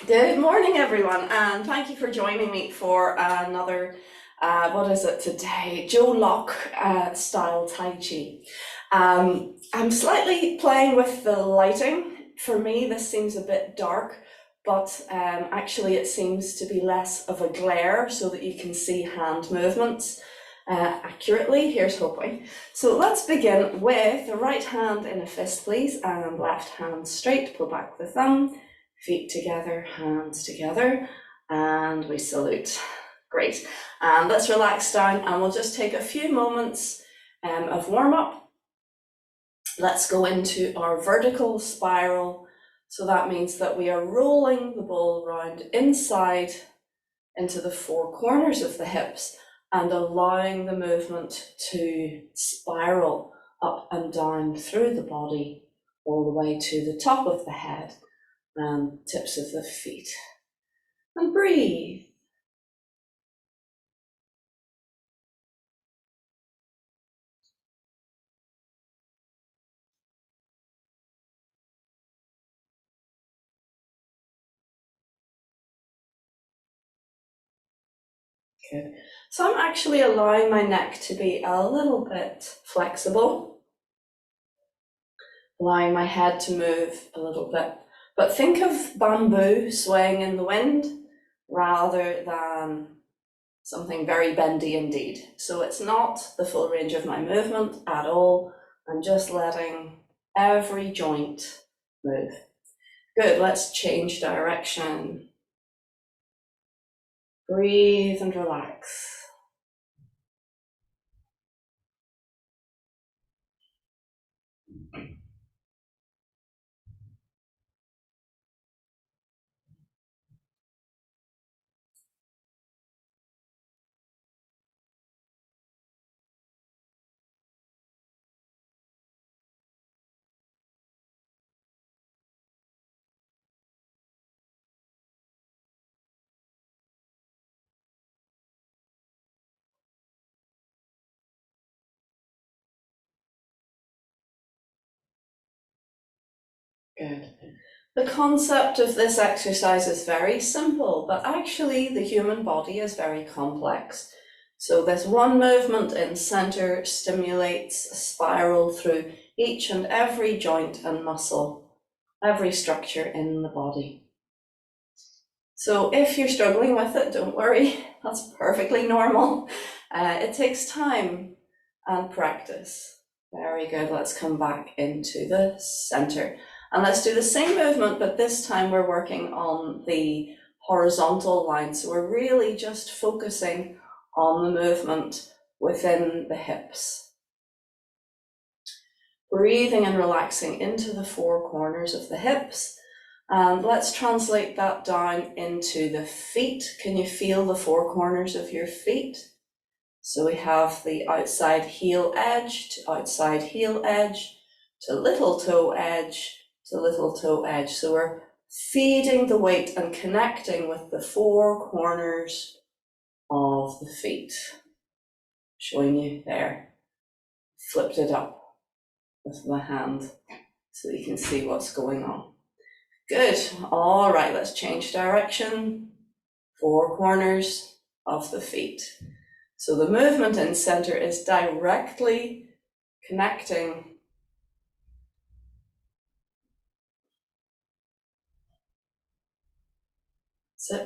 Good morning, everyone, and thank you for joining me for another, what is it today? Joe Locke style Tai Chi. I'm slightly playing with the lighting. For me, this seems a bit dark, but actually it seems to be less of a glare so that you can see hand movements accurately. Here's hoping. So let's begin with the right hand in a fist, please, and left hand straight. Pull back the thumb. Feet together, hands together, and we salute. Great. And let's relax down and we'll just take a few moments of warm up. Let's go into our vertical spiral. So that means that we are rolling the ball round inside into the four corners of the hips and allowing the movement to spiral up and down through the body all the way to the top of the head and tips of the feet. And breathe. Good. So I'm actually allowing my neck to be a little bit flexible, allowing my head to move a little bit. But think of bamboo swaying in the wind rather than something very bendy indeed. So it's not the full range of my movement at all. I'm just letting every joint move. Good, let's change direction. Breathe and relax. Good. The concept of this exercise is very simple, but actually the human body is very complex. So this one movement in center stimulates a spiral through each and every joint and muscle, every structure in the body. So if you're struggling with it, don't worry, that's perfectly normal. It takes time and practice. Very good, let's come back into the center. And let's do the same movement, but this time we're working on the horizontal line. So we're really just focusing on the movement within the hips. Breathing and relaxing into the four corners of the hips. And let's translate that down into the feet. Can you feel the four corners of your feet? So we have the outside heel edge to outside heel edge to little toe edge to little toe edge. So we're feeding the weight and connecting with the four corners of the feet. Showing you there. Flipped it up with my hand so you can see what's going on. Good. All right, let's change direction. Four corners of the feet. So the movement in center is directly connecting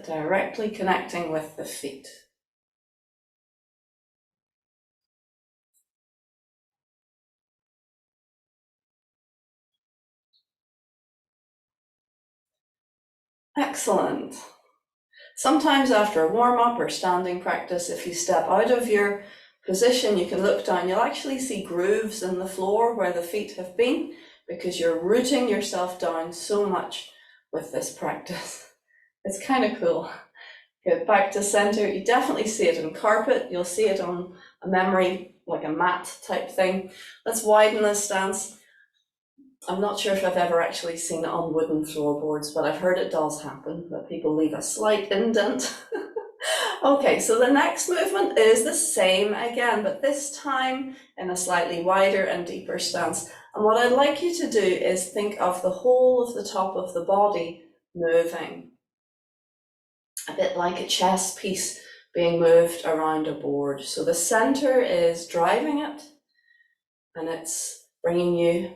directly connecting with the feet. Excellent. Sometimes after a warm-up or standing practice, if you step out of your position, you can look down, you'll actually see grooves in the floor where the feet have been because you're rooting yourself down so much with this practice. It's kind of cool. Good, back to center. You definitely see it in carpet. You'll see it on a memory, like a mat type thing. Let's widen this stance. I'm not sure if I've ever actually seen it on wooden floorboards, but I've heard it does happen, that people leave a slight indent. Okay, so the next movement is the same again, but this time in a slightly wider and deeper stance. And what I'd like you to do is think of the whole of the top of the body moving. a bit like a chess piece being moved around a board. So the center is driving it, and it's bringing you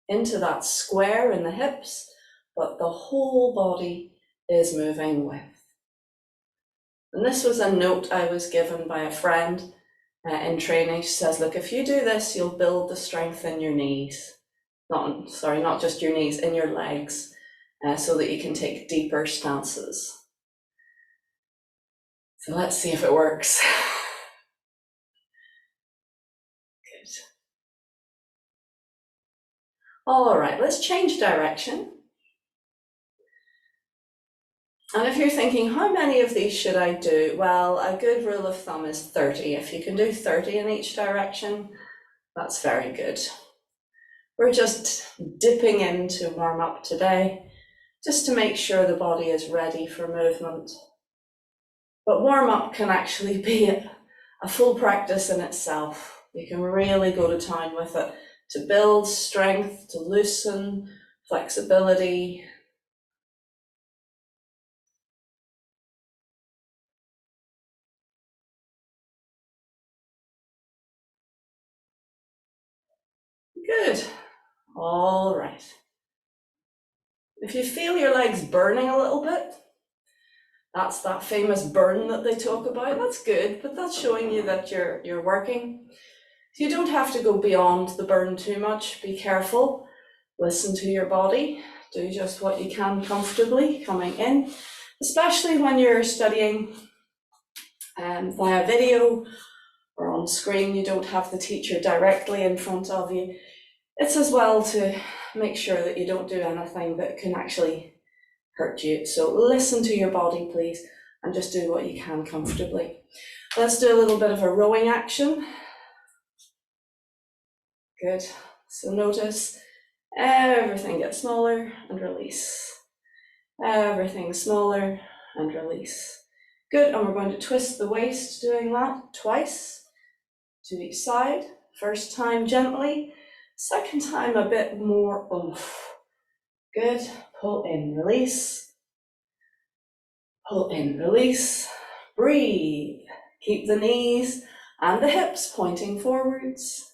into that square in the hips, but the whole body is moving with. And this was a note I was given by a friend in training. She says, look, if you do this, you'll build the strength in your knees. Not just your knees, in your legs, so that you can take deeper stances. So let's see if it works. Good. All right, let's change direction. And if you're thinking, how many of these should I do? Well, a good rule of thumb is 30. If you can do 30 in each direction, that's very good. We're just dipping in to warm up today, just to make sure the body is ready for movement. But warm up can actually be a full practice in itself. You can really go to town with it to build strength, to loosen, flexibility. Good. All right. If you feel your legs burning a little bit, that's that famous burn that they talk about. That's good, but that's showing you that you're working. You don't have to go beyond the burn too much. Be careful. Listen to your body. Do just what you can comfortably coming in, especially when you're studying via video or on screen. You don't have the teacher directly in front of you. It's as well to make sure that you don't do anything that can actually hurt you. So listen to your body, please, and just do what you can comfortably. Let's do a little bit of a rowing action. Good. So notice everything gets smaller and release. Everything smaller and release. Good, and we're going to twist the waist doing that twice to each side. First time gently, second time a bit more oomph. Good, pull in, release. Pull in, release. Breathe. Keep the knees and the hips pointing forwards.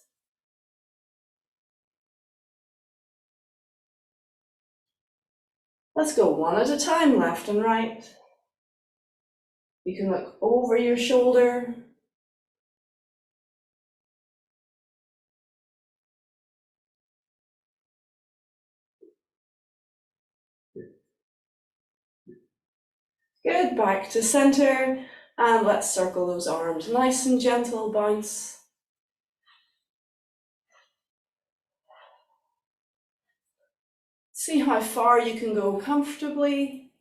Let's go one at a time, left and right. You can look over your shoulder. Good, back to center, and let's circle those arms. Nice and gentle bounce. See how far you can go comfortably.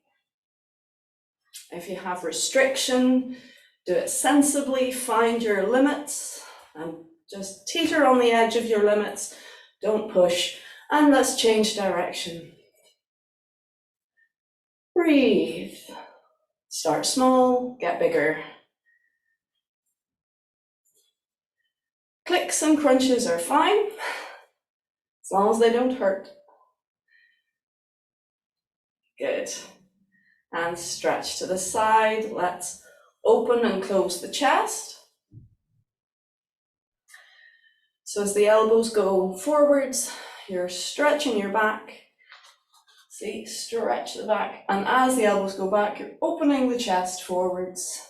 If you have restriction, do it sensibly, find your limits, and just teeter on the edge of your limits. Don't push, and let's change direction. Breathe. Start small, get bigger. Clicks and crunches are fine, as long as they don't hurt. Good. And stretch to the side. Let's open and close the chest. So as the elbows go forwards, you're stretching your back. See, stretch the back. And as the elbows go back, you're opening the chest forwards.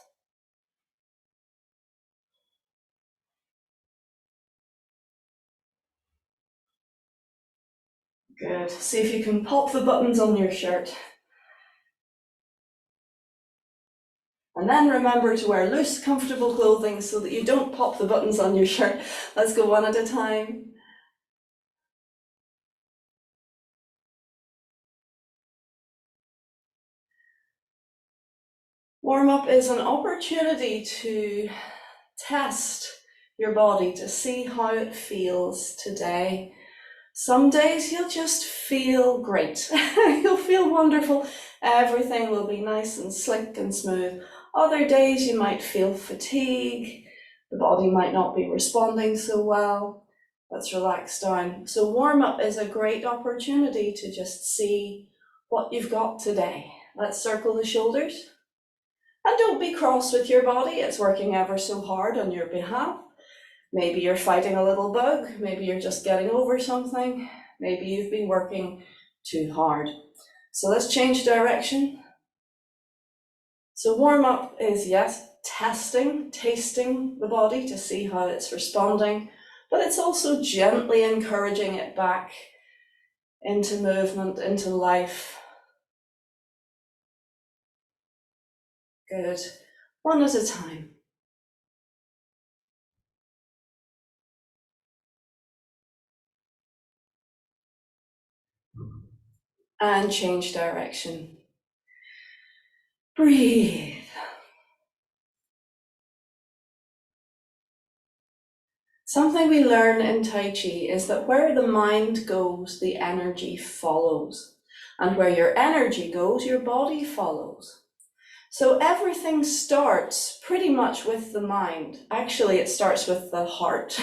Good. See if you can pop the buttons on your shirt. And then remember to wear loose, comfortable clothing so that you don't pop the buttons on your shirt. Let's go one at a time. Warm-up is an opportunity to test your body to see how it feels today. Some days you'll just feel great. You'll feel wonderful. Everything will be nice and slick and smooth. Other days you might feel fatigue. The body might not be responding so well. Let's relax down. So warm-up is a great opportunity to just see what you've got today. Let's circle the shoulders. And don't be cross with your body, it's working ever so hard on your behalf. Maybe you're fighting a little bug, maybe you're just getting over something, maybe you've been working too hard. So let's change direction. So warm up is, yes, tasting the body to see how it's responding, but it's also gently encouraging it back into movement, into life. Good. One at a time. And change direction. Breathe. Something we learn in Tai Chi is that where the mind goes, the energy follows. And where your energy goes, your body follows. So everything starts pretty much with the mind. Actually, it starts with the heart.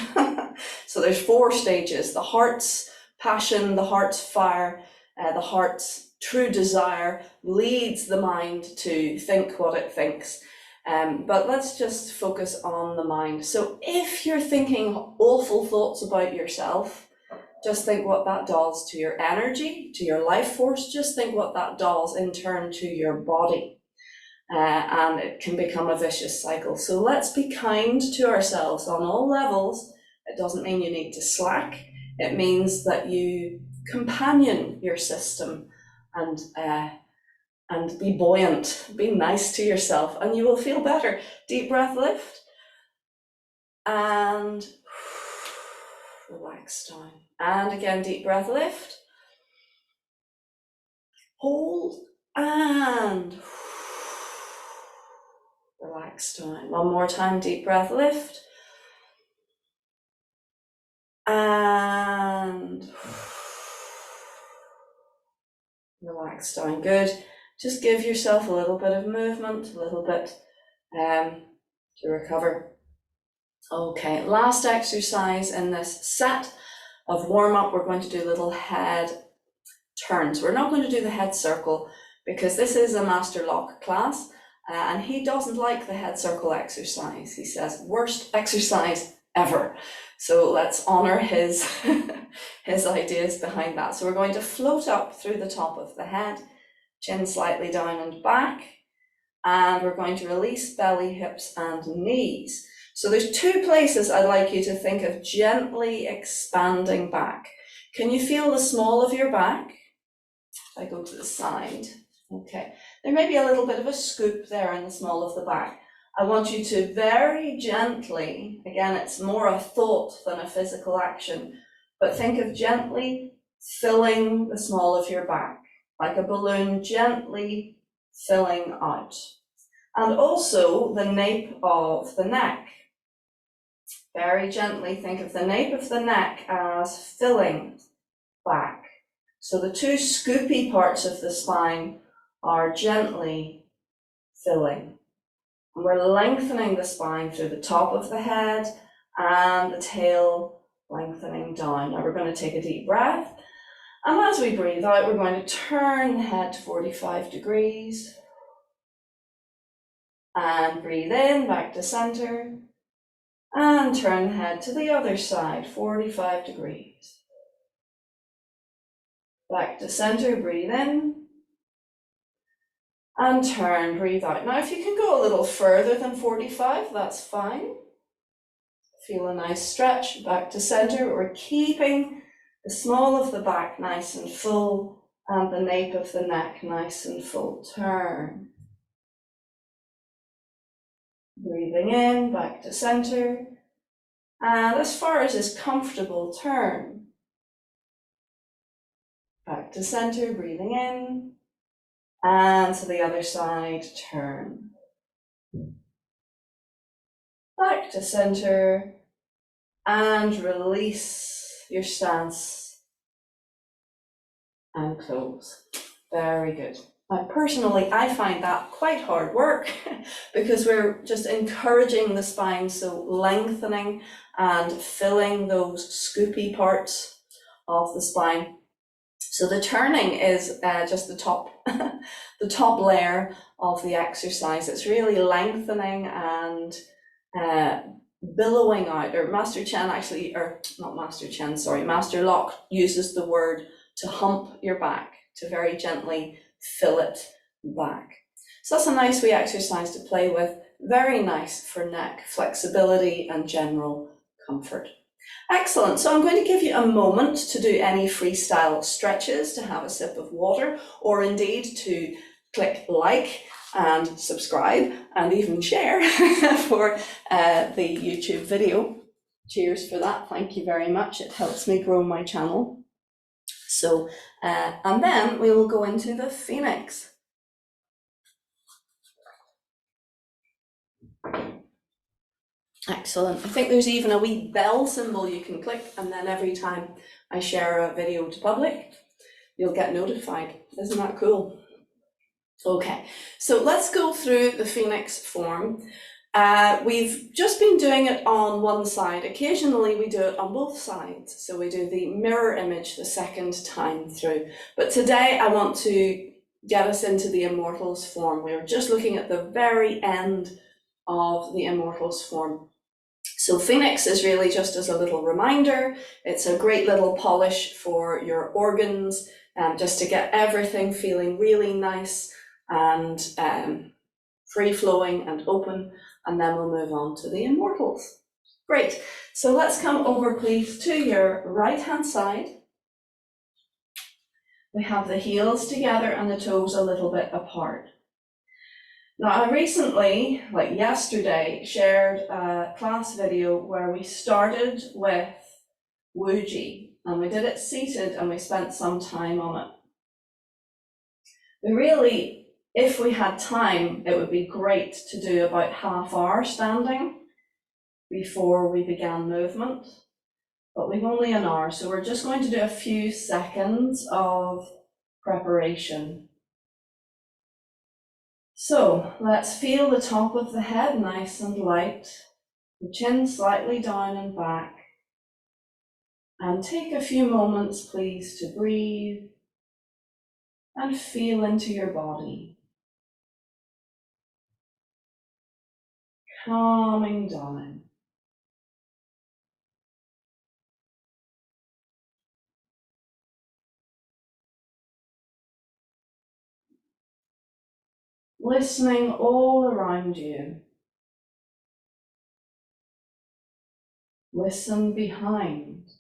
So there's 4 stages: the heart's passion, the heart's fire, the heart's true desire leads the mind to think what it thinks. But let's just focus on the mind. So if you're thinking awful thoughts about yourself, just think what that does to your energy, to your life force. Just think what that does in turn to your body. And it can become a vicious cycle. So let's be kind to ourselves on all levels. It doesn't mean you need to slack. It means that you companion your system and be buoyant, be nice to yourself, and you will feel better. Deep breath, lift, and relax down. And again, deep breath, lift, hold, and relax down. One more time, deep breath, lift, and relax down. Good. Just give yourself a little bit of movement, a little bit to recover. Okay, last exercise in this set of warm-up, we're going to do little head turns. We're not going to do the head circle because this is a Master Lock class, and he doesn't like the head circle exercise. He says, worst exercise ever. So let's honor his, his ideas behind that. So we're going to float up through the top of the head, chin slightly down and back, and we're going to release belly, hips, and knees. So there's 2 places I'd like you to think of gently expanding back. Can you feel the small of your back? If I go to the side, okay. There may be a little bit of a scoop there in the small of the back. I want you to very gently, again, it's more a thought than a physical action, but think of gently filling the small of your back, like a balloon gently filling out. And also the nape of the neck. Very gently think of the nape of the neck as filling back. So the 2 scoopy parts of the spine are gently filling. And we're lengthening the spine through the top of the head and the tail lengthening down. Now we're going to take a deep breath. And as we breathe out, we're going to turn the head to 45 degrees. And breathe in, back to center. And turn the head to the other side, 45 degrees. Back to center, breathe in. And turn, breathe out. Now if you can go a little further than 45, that's fine. Feel a nice stretch, back to center. We're keeping the small of the back nice and full and the nape of the neck nice and full. Turn. Breathing in, back to center. And as far as is comfortable, turn. Back to center, breathing in. And to the other side, turn. Back to center. And release your stance. And close. Very good. Now, personally, I find that quite hard work because we're just encouraging the spine, so lengthening and filling those scoopy parts of the spine. So the turning is just the top, the top layer of the exercise. It's really lengthening and billowing out. Or Master Chen actually, or not Master Chen, sorry, Master Locke uses the word to hump your back, to very gently fill it back. So that's a nice wee exercise to play with. Very nice for neck flexibility and general comfort. Excellent. So I'm going to give you a moment to do any freestyle stretches, to have a sip of water, or indeed to click like and subscribe and even share for the YouTube video. Cheers for that. Thank you very much. It helps me grow my channel. So, and then we will go into the Phoenix. Excellent. I think there's even a wee bell symbol you can click, and then every time I share a video to public, you'll get notified. Isn't that cool? Okay, so let's go through the Phoenix form. We've just been doing it on one side. Occasionally we do it on both sides. So we do the mirror image the second time through. But today I want to get us into the Immortals form. We're just looking at the very end of the Immortals form. So Phoenix is really just as a little reminder. It's a great little polish for your organs, just to get everything feeling really nice and free-flowing and open, and then we'll move on to the Immortals. Great, so let's come over please to your right-hand side. We have the heels together and the toes a little bit apart. Now, I recently, like yesterday, shared a class video where we started with Wuji, and we did it seated and we spent some time on it. We really, if we had time, it would be great to do about half hour standing before we began movement, but we've only an hour, so we're just going to do a few seconds of preparation. So let's feel the top of the head nice and light, the chin slightly down and back, and take a few moments please to breathe and feel into your body, calming down. Listening all around you. Listen behind.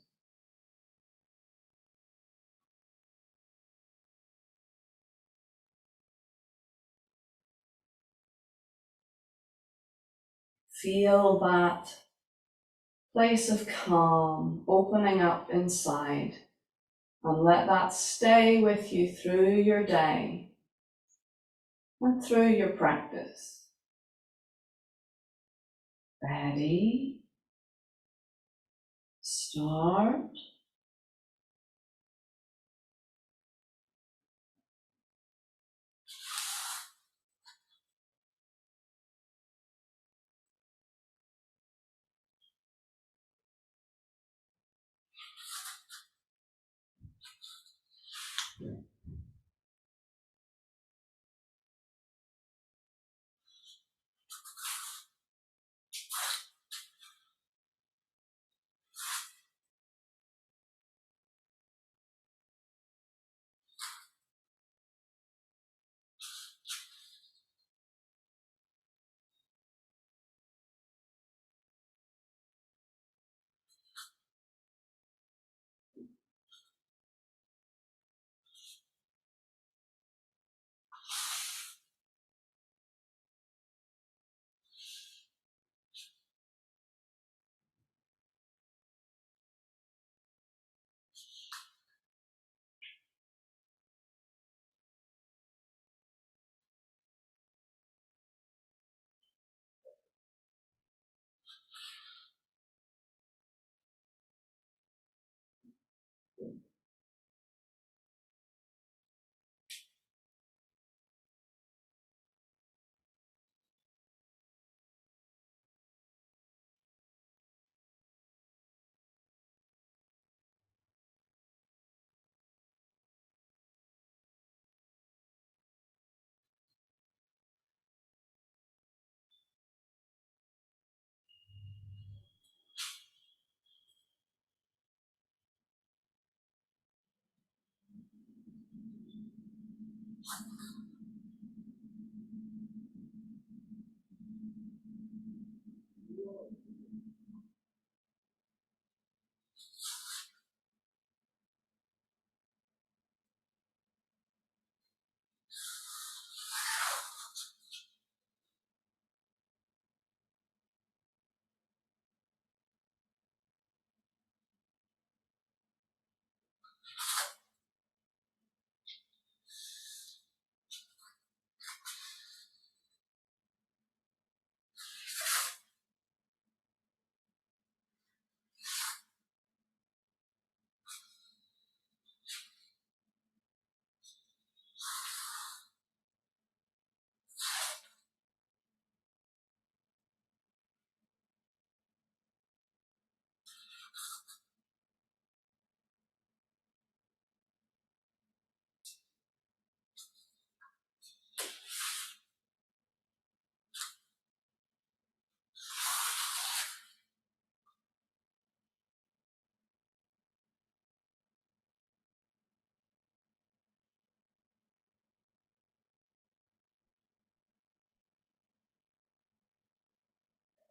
Feel that place of calm opening up inside, and let that stay with you through your day and through your practice. Ready? Start.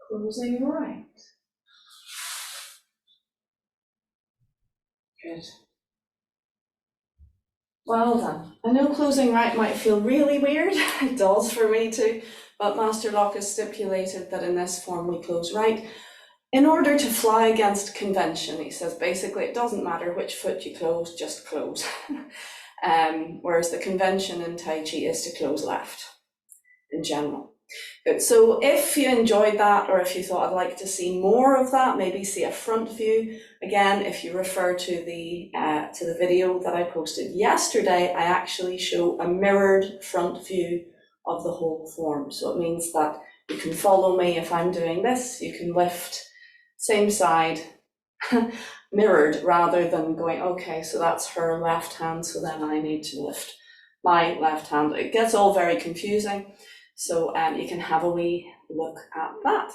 Closing right. Good. Well done. I know closing right might feel really weird. It does for me too. But Master Lock has stipulated that in this form we close right in order to fly against convention. He says basically it doesn't matter which foot you close, just close. Whereas the convention in Tai Chi is to close left in general. Good. So if you enjoyed that, or if you thought I'd like to see more of that, maybe see a front view. Again, if you refer to the video that I posted yesterday, I actually show a mirrored front view of the whole form. So it means that you can follow me if I'm doing this. You can lift same side, mirrored, rather than going, okay, so that's her left hand, so then I need to lift my left hand. It gets all very confusing. So you can have a wee look at that.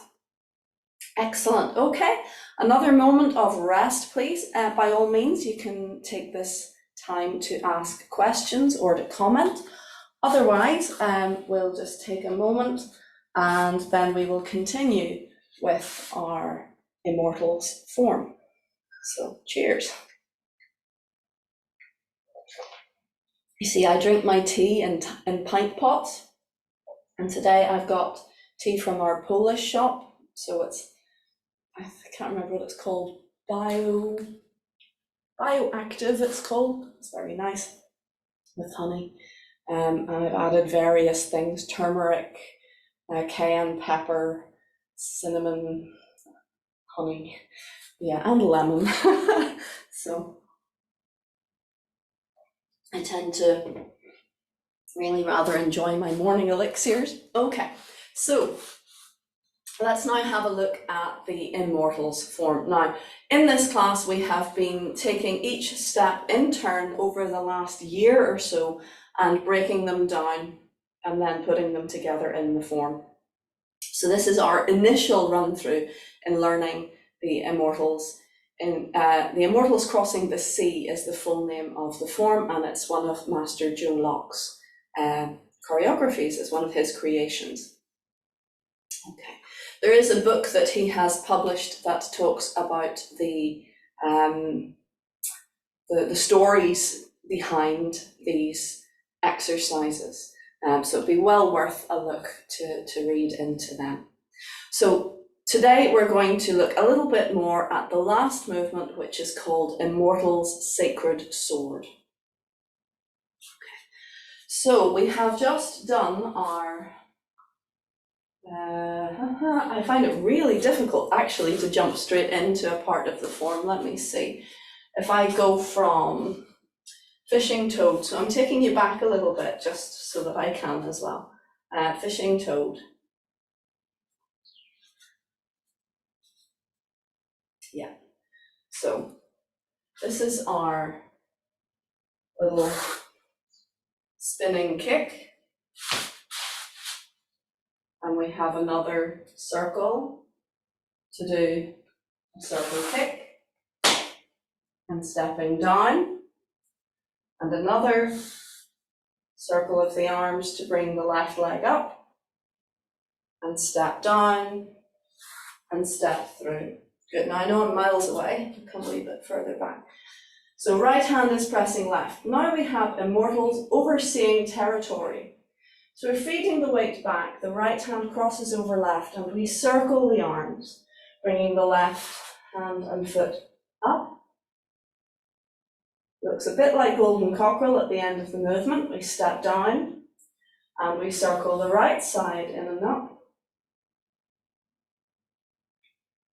Excellent. Okay, another moment of rest, please. By all means, you can take this time to ask questions or to comment. Otherwise, we'll just take a moment and then we will continue with our Immortals form. So cheers. You see, I drink my tea in pint pots. And today I've got tea from our Polish shop. So it's, I can't remember what it's called, bioactive it's called. It's very nice with honey. And I've added various things, turmeric, cayenne pepper, cinnamon, honey, yeah, and lemon. So I tend to really rather enjoy my morning elixirs. Okay, so let's now have a look at the Immortals form. Now, in this class, we have been taking each step in turn over the last year or so and breaking them down and then putting them together in the form. So this is our initial run through in learning the Immortals. The Immortals Crossing the Sea is the full name of the form, and it's one of Master Joe Locke's choreographies. It's one of his creations. Okay. There is a book that he has published that talks about the stories behind these exercises. So it'd be well worth a look to read into them. So today we're going to look a little bit more at the last movement, which is called Immortal's Sacred Sword. Okay. So we have just done our I find it really difficult actually to jump straight into a part of the form. Let me see. If I go from fishing toad, so I'm taking you back a little bit just so that I can as well. Fishing toad. Yeah. So this is our little spinning kick. And we have another circle to do a circle kick and stepping down, and another Circle of the arms to bring the left leg up, and step down, and step through. Good, now I know I'm miles away, I'll come a wee bit further back. So right hand is pressing left. Now we have Immortals overseeing territory. So we're feeding the weight back, the right hand crosses over left, and we circle the arms, bringing the left hand and foot up. Looks a bit like golden cockerel at the end of the movement. We step down, and we circle the right side in and up,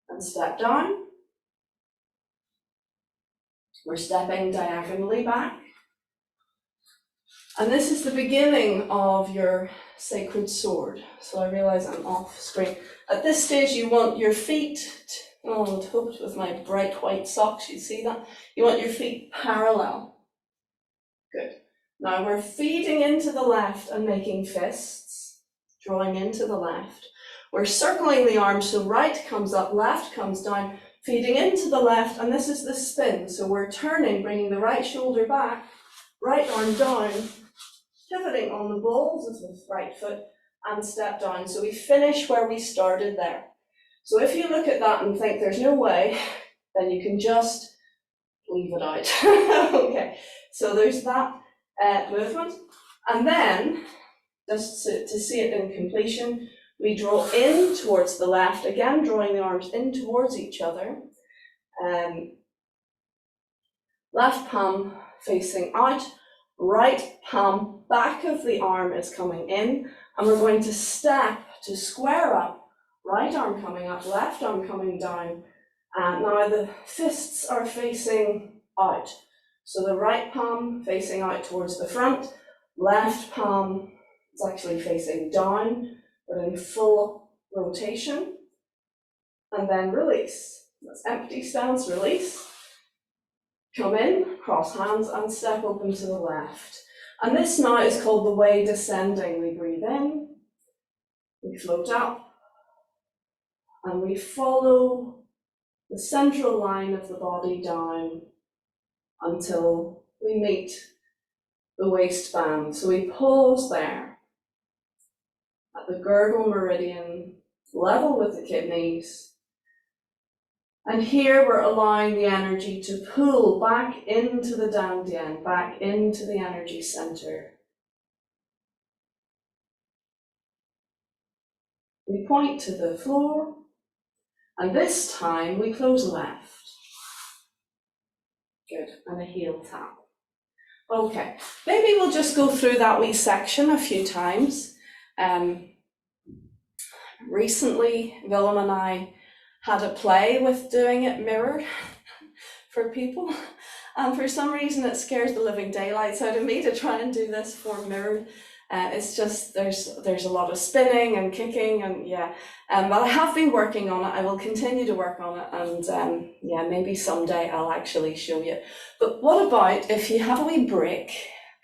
and step down. We're stepping diagonally back. And this is the beginning of your sacred sword. So I realize I'm off screen. At this stage, you want your feet, I'd hoped with my bright white socks you'd see that. You want your feet parallel. Good. Now we're feeding into the left and making fists, drawing into the left. We're circling the arms, so right comes up, left comes down, feeding into the left, and this is the spin. So we're turning, bringing the right shoulder back, right arm down, pivoting on the balls of the right foot, and step down. So we finish where we started there. So if you look at that and think there's no way, then you can just leave it out. Okay, so there's that movement. And then, just to see it in completion, we draw in towards the left, again drawing the arms in towards each other. Left palm facing out, right palm back of the arm is coming in, and we're going to step to square up, right arm coming up, left arm coming down, and now the fists are facing out. So the right palm facing out towards the front, left palm is actually facing down, but in full rotation, and then release. That's empty stance, release. Come in, cross hands, and step open to the left. And this now is called the way descending. We breathe in, we float up, and we follow the central line of the body down until we meet the waistband. So we pause there at the girdle meridian, level with the kidneys. And here we're allowing the energy to pull back into the Dandian, back into the energy center. We point to the floor, and this time we close left. Good, and a heel tap. Okay, maybe we'll just go through that wee section a few times. Recently, Willem and I had a play with doing it mirrored for people, and for some reason it scares the living daylights out of me to try and do this for mirrored. It's just there's a lot of spinning and kicking, and yeah, but I have been working on it. I will continue to work on it, and yeah, maybe someday I'll actually show you. But what about if you have a wee break,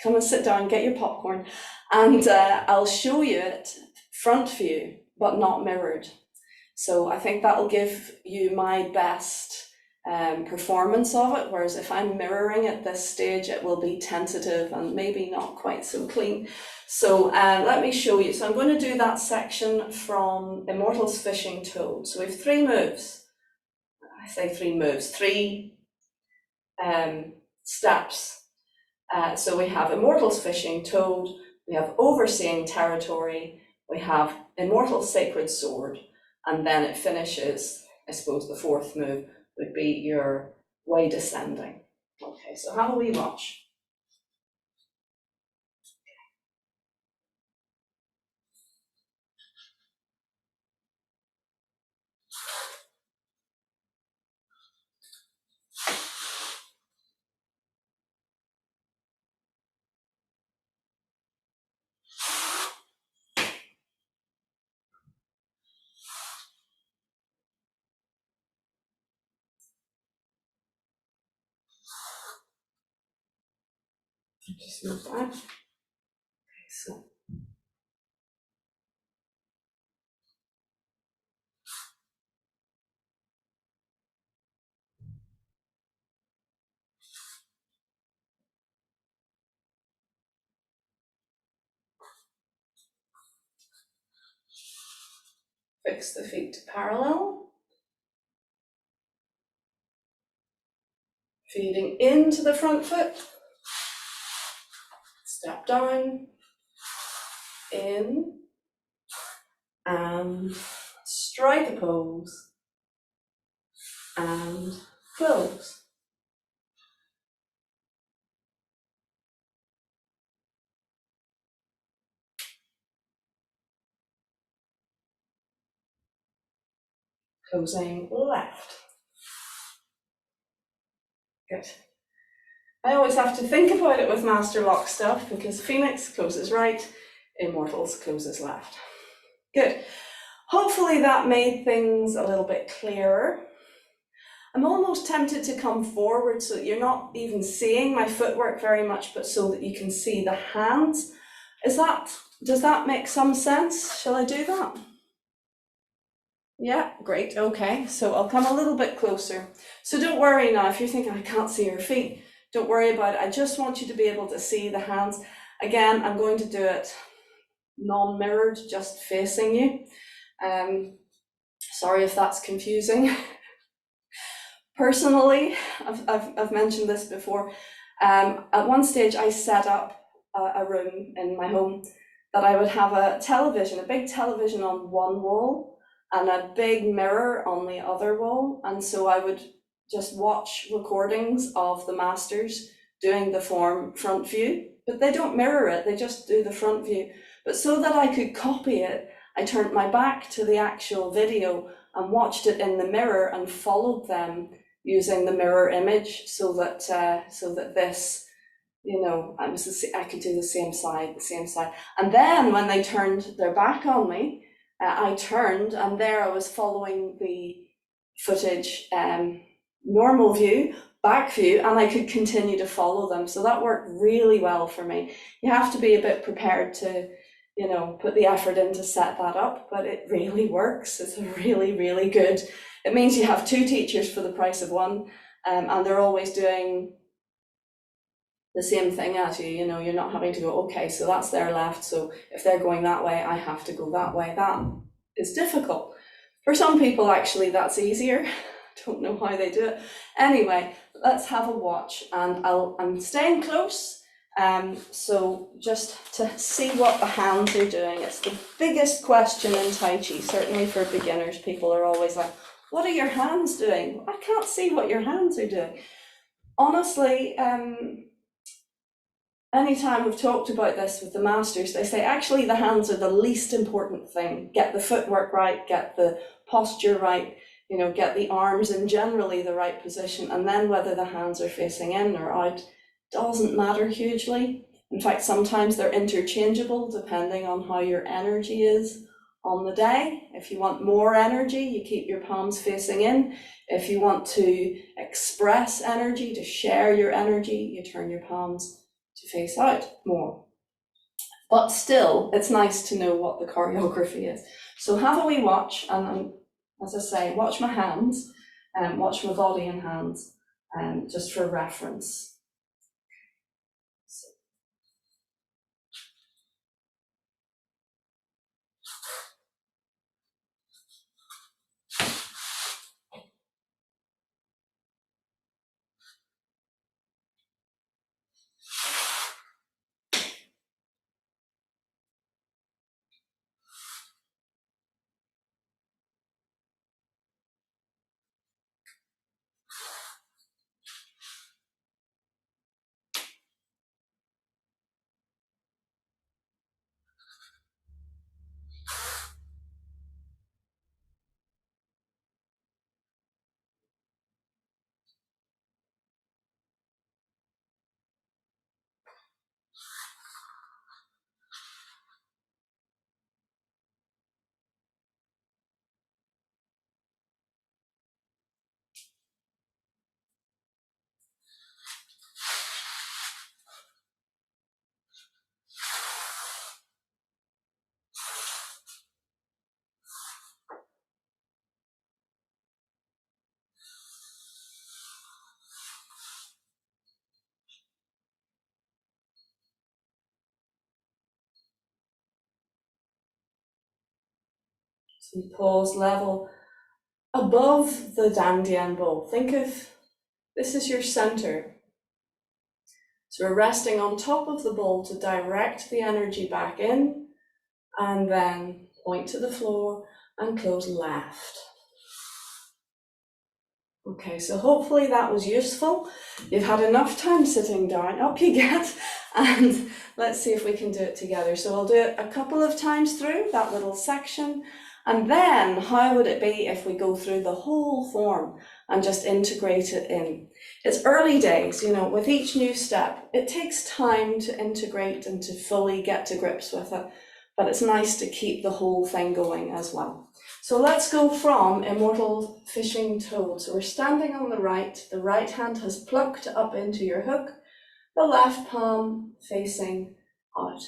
come and sit down, get your popcorn, and I'll show you it front view, but not mirrored. So I think that'll give you my best performance of it, whereas if I'm mirroring at this stage, it will be tentative and maybe not quite so clean. So let me show you. So I'm going to do that section from Immortals Fishing Toad. So we have three moves. I say three moves, three steps. So we have Immortals Fishing Toad, we have Overseeing Territory, we have Immortal Sacred Sword, and then it finishes, I suppose the fourth move would be your way descending. Okay, so have a wee watch. Just move that. Okay, so Fix the feet to parallel. Feeding into the front foot. Step down, in, and strike a pose, and close. Closing left. Good. I always have to think about it with Master Lock stuff because Phoenix closes right, Immortals closes left. Good. Hopefully that made things a little bit clearer. I'm almost tempted to come forward so that you're not even seeing my footwork very much, but so that you can see the hands. Does that make some sense? Shall I do that? Yeah, great, okay. So I'll come a little bit closer. So don't worry now, if you're thinking, I can't see your feet, don't worry about it. I just want you to be able to see the hands. Again, I'm going to do it non-mirrored, just facing you. Sorry if that's confusing. Personally, I've mentioned this before. At one stage, I set up a room in my home that I would have a television, a big television on one wall and a big mirror on the other wall. And so I would just watch recordings of the masters doing the form front view, but they don't mirror it, they just do the front view. But so that I could copy it, I turned my back to the actual video and watched it in the mirror and followed them using the mirror image so that this, I could do the same side. And then when they turned their back on me, I turned and there I was following the footage, normal view, back view, and I could continue to follow them. So that worked really well for me. You have to be a bit prepared to, put the effort in to set that up, but it really works. It's really, really good. It means you have two teachers for the price of one, and they're always doing the same thing as you, you're not having to go, okay, so that's their left, so if they're going that way, I have to go that way. That is difficult. For some people, actually, that's easier. Don't know how they do it. Anyway, let's have a watch, and I'm staying close. So just to see what the hands are doing. It's the biggest question in Tai Chi, certainly for beginners. People are always like, what are your hands doing? I can't see what your hands are doing. Honestly, anytime we've talked about this with the masters, they say actually the hands are the least important thing. Get the footwork right, get the posture right, get the arms in generally the right position, and then whether the hands are facing in or out doesn't matter hugely. In fact, sometimes they're interchangeable depending on how your energy is on the day. If you want more energy, you keep your palms facing in. If you want to express energy, to share your energy, you turn your palms to face out more. But still, it's nice to know what the choreography is. So have a wee watch, and as I say, watch my hands, and watch my body and hands, just for reference. So we pause level above the dandian bowl. Think of this is your center. So we're resting on top of the bowl to direct the energy back in, and then point to the floor and close left. Okay, so hopefully that was useful. You've had enough time sitting down, up you get, and let's see if we can do it together. So I'll do it a couple of times through that little section, and then how would it be if we go through the whole form and just integrate it in? It's early days, you know, with each new step, it takes time to integrate and to fully get to grips with it, but it's nice to keep the whole thing going as well. So let's go from Immortal Fishing Toad. So we're standing on the right hand has plucked up into your hook, the left palm facing out.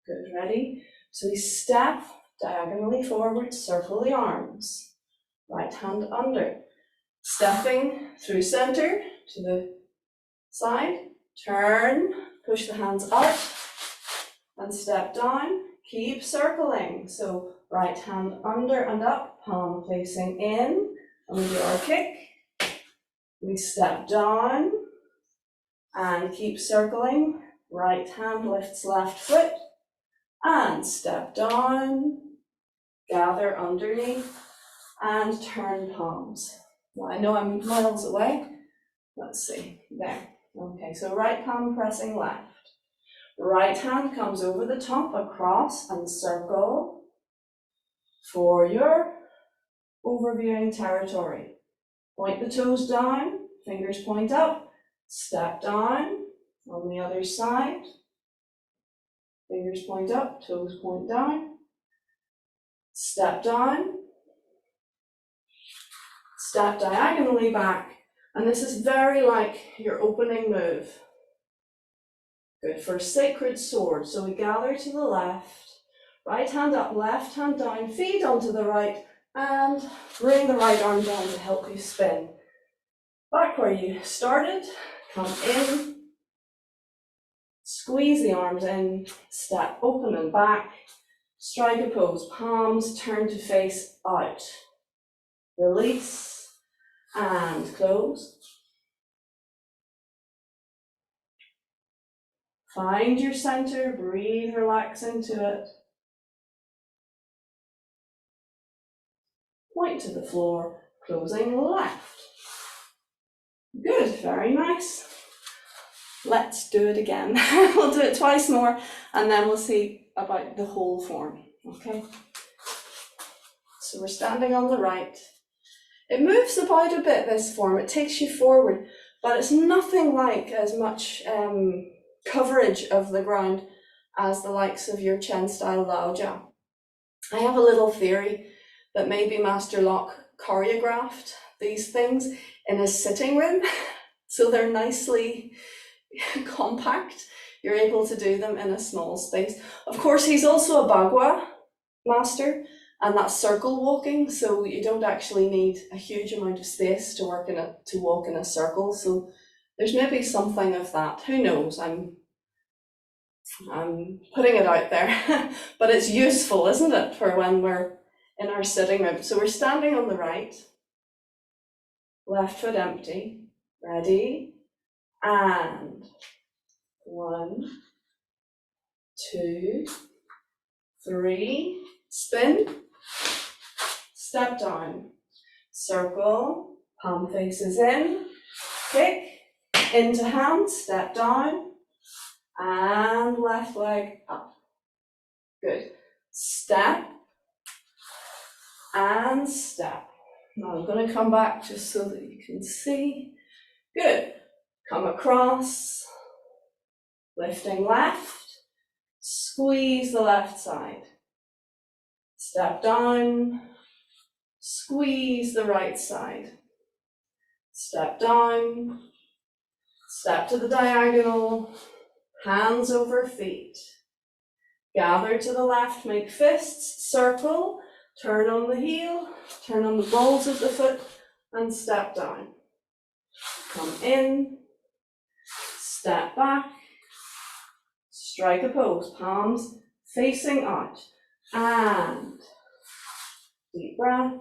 Good, ready? So we step diagonally forward, circle the arms, right hand under, stepping through center to the side, turn, push the hands up, and step down, keep circling. So right hand under and up, palm facing in, and we do our kick. We step down and keep circling. Right hand lifts left foot and step down, gather underneath and turn palms. Well, I know I'm miles away. Let's see, there. Okay, so right palm pressing left. Right hand comes over the top, across and circle for your overviewing territory. Point the toes down, fingers point up, step down on the other side. Fingers point up, toes point down, step down, step diagonally back, and this is very like your opening move. Good, for a sacred sword. So we gather to the left, right hand up, left hand down, feet onto the right, and bring the right arm down to help you spin. Back where you started, come in, squeeze the arms in, step open and back, strike a pose, palms turn to face out. Release and close. Find your center, breathe, relax into it. Point to the floor, closing left. Good, very nice. Let's do it again. We'll do it twice more and then we'll see about the whole form, okay? So we're standing on the right. It moves about a bit, this form, it takes you forward, but it's nothing like as much coverage of the ground as the likes of your Chen style Laoja. I have a little theory that maybe Master Locke choreographed these things in his sitting room, so they're nicely compact. You're able to do them in a small space. Of course, he's also a Bagua master, and that's circle walking, so you don't actually need a huge amount of space to walk in a circle. So there's maybe something of that. Who knows? I'm putting it out there, but it's useful, isn't it, for when we're in our sitting room. So we're standing on the right, left foot empty, ready, and 1, 2, 3, spin, step down, circle, palm faces in, kick, into hand, step down, and left leg up. Good. Step and step. Now I'm going to come back just so that you can see. Good. Come across, lifting left, squeeze the left side. Step down, squeeze the right side. Step down, step to the diagonal, hands over feet. Gather to the left, make fists, circle, turn on the heel, turn on the balls of the foot, and step down. Come in, step back, strike a pose, palms facing out, and Deep breath.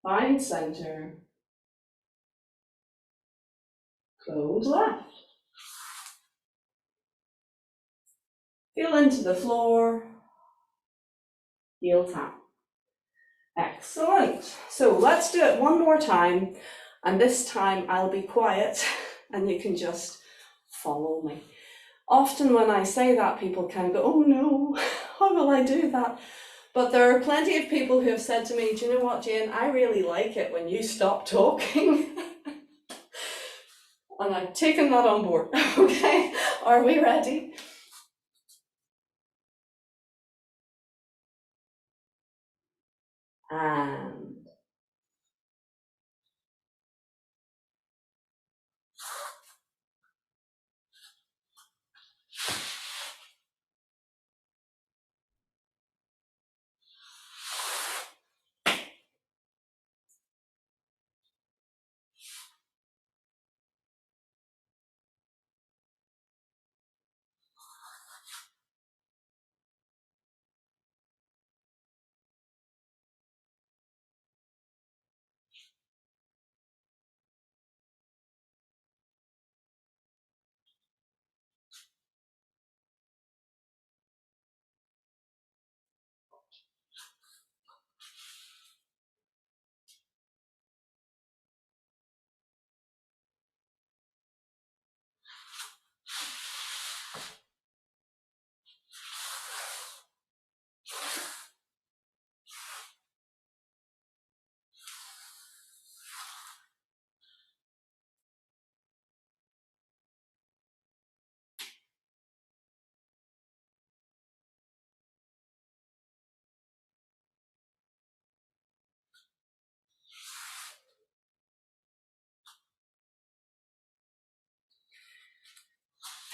Find center. Close left. Feel into the floor. Heel tap. Excellent. So let's do it one more time. And this time I'll be quiet and you can just follow me. Often when I say that, people kind of go, oh no, how will I do that? But there are plenty of people who have said to me, do you know what, Jane, I really like it when you stop talking. And I've taken that on board. Okay, are we ready? And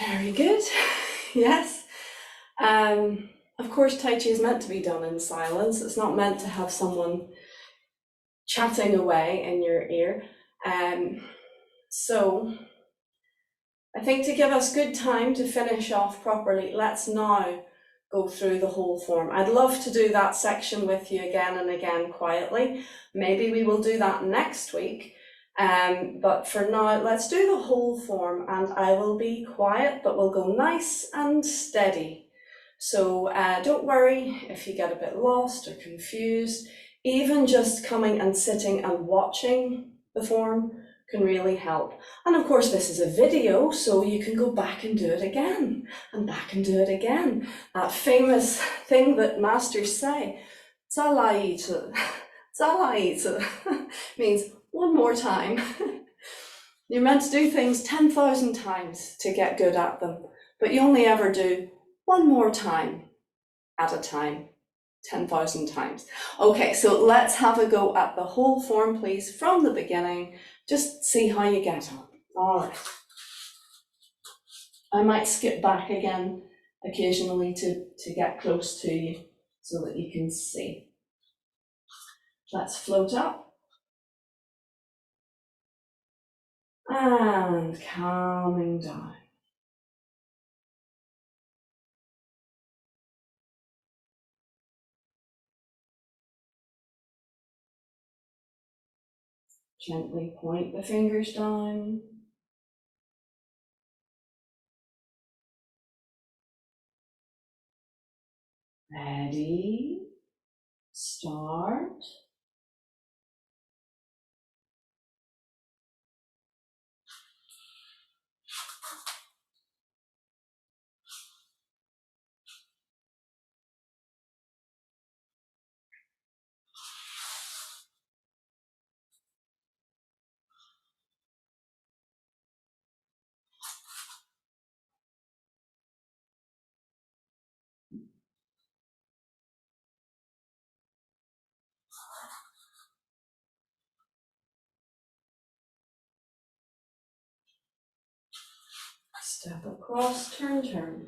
very good. Yes. Of course, Tai Chi is meant to be done in silence. It's not meant to have someone chatting away in your ear. So I think to give us good time to finish off properly, let's now go through the whole form. I'd love to do that section with you again and again quietly. Maybe we will do that next week. But for now, let's do the whole form and I will be quiet, but we'll go nice and steady. So don't worry if you get a bit lost or confused. Even just coming and sitting and watching the form can really help. And of course, this is a video, so you can go back and do it again and back and do it again. That famous thing that masters say, 再来一次,再来一次, means one more time. You're meant to do things 10,000 times to get good at them, but you only ever do one more time at a time, 10,000 times. Okay, so let's have a go at the whole form, please, from the beginning. Just see how you get on. All right. I might skip back again occasionally to get close to you so that you can see. Let's float up. And calming down. Gently point the fingers down. Ready, start. Step across, turn, turn.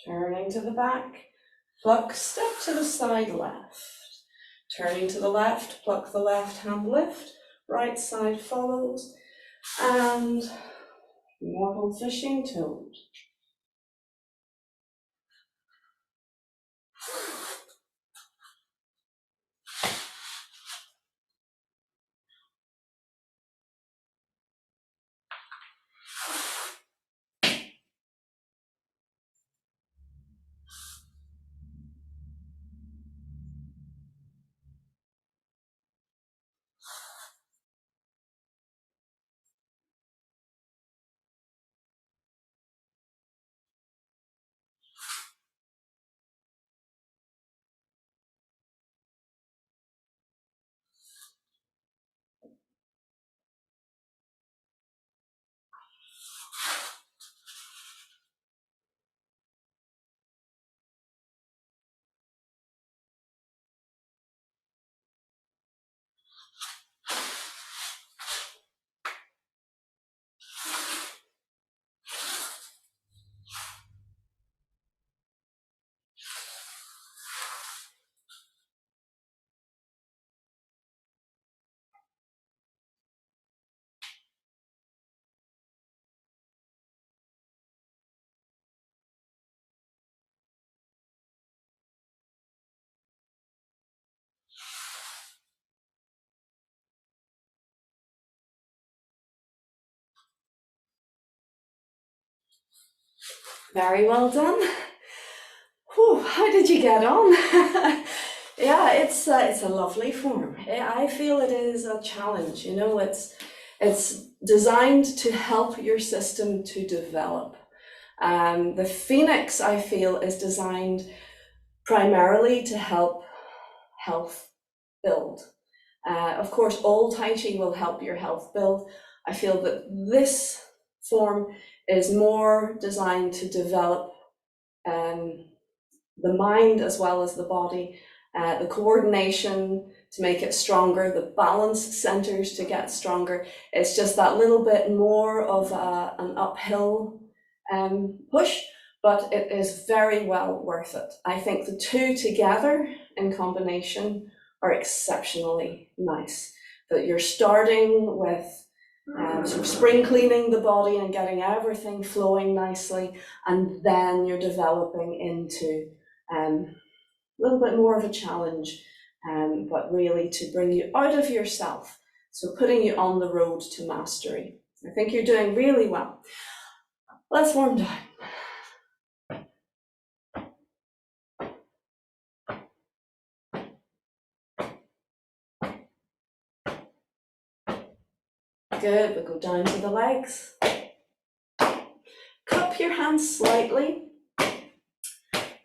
Turning to the back, pluck, step to the side left. Turning to the left, pluck the left hand lift, right side follows, and Immortal fishing toad. Very well done. Whew, how did you get on? Yeah, it's a lovely form. I feel it is a challenge. You know, it's designed to help your system to develop. The Phoenix, I feel, is designed primarily to help health build. Of course, all Tai Chi will help your health build. I feel that this form is more designed to develop the mind as well as the body, the coordination to make it stronger, the balance centers to get stronger. It's just that little bit more of an uphill push, but it is very well worth it. I think the two together in combination are exceptionally nice. That you're starting with sort of spring cleaning the body and getting everything flowing nicely, and then you're developing into a little bit more of a challenge, but really to bring you out of yourself. So putting you on the road to mastery. I think you're doing really well. Let's warm down. Good, we'll go down to the legs. Cup your hands slightly.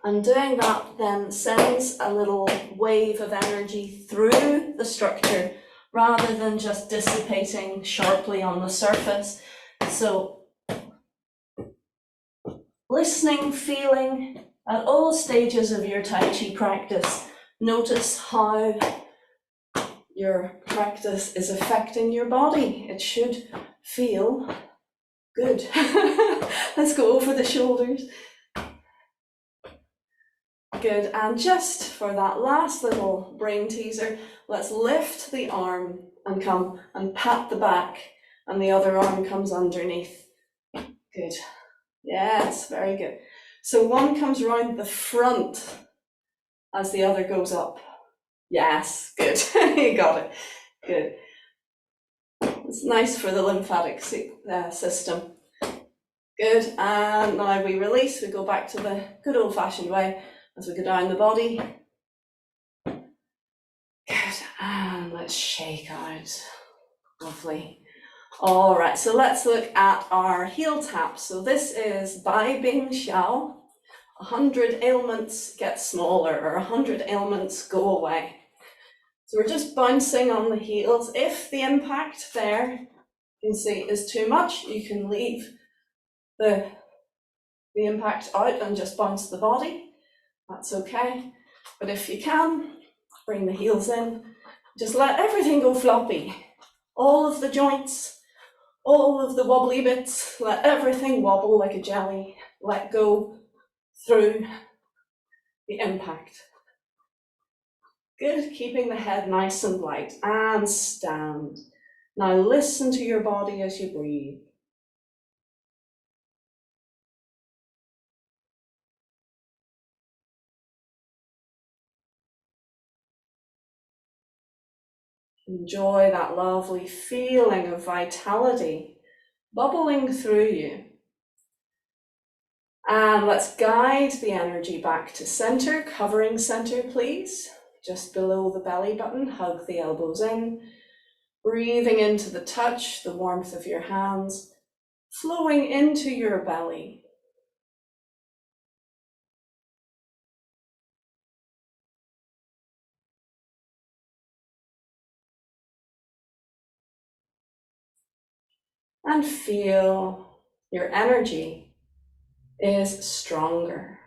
And doing that then sends a little wave of energy through the structure rather than just dissipating sharply on the surface. So listening, feeling at all stages of your Tai Chi practice, notice how your practice is affecting your body. It should feel good. Let's go over the shoulders. Good, and just for that last little brain teaser, let's lift the arm and come and pat the back and the other arm comes underneath. Good. Yes, very good. So one comes around the front as the other goes up. Yes, good. You got it. Good. It's nice for the lymphatic system. Good. And now we release. We go back to the good old-fashioned way as we go down the body. Good. And let's shake out. Lovely. All right, so let's look at our heel tap. So this is Bai Bing Xiao. 100 ailments get smaller, or 100 ailments go away. So we're just bouncing on the heels. If the impact there, you can see, is too much, you can leave the impact out and just bounce the body. That's okay. But if you can, bring the heels in. Just let everything go floppy. All of the joints, all of the wobbly bits, let everything wobble like a jelly. Let go through the impact. Good, keeping the head nice and light, and stand. Now listen to your body as you breathe. Enjoy that lovely feeling of vitality bubbling through you. And let's guide the energy back to center, covering center, please. Just below the belly button, hug the elbows in. Breathing into the touch, the warmth of your hands, flowing into your belly. And feel your energy is stronger.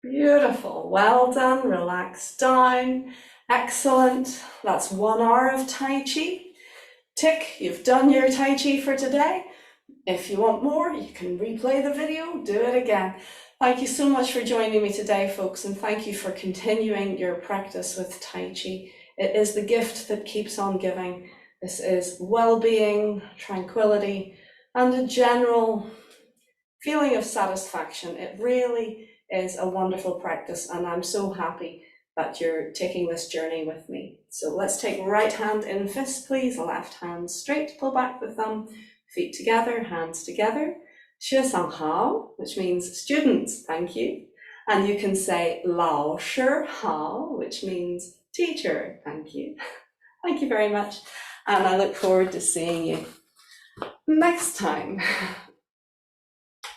Beautiful, well done, relax down, excellent. That's 1 hour of Tai Chi. Tick, you've done your Tai Chi for today. If you want more, you can replay the video, do it again. Thank you so much for joining me today, folks, and thank you for continuing your practice with Tai Chi. It is the gift that keeps on giving. This is well-being, tranquility, and a general feeling of satisfaction. It really is a wonderful practice, and I'm so happy that you're taking this journey with me. So let's take right hand in fist, please, left hand straight, pull back the thumb, feet together, hands together. 学生好, which means students, thank you. And you can say 老师好, which means teacher, thank you. Thank you very much. And I look forward to seeing you next time.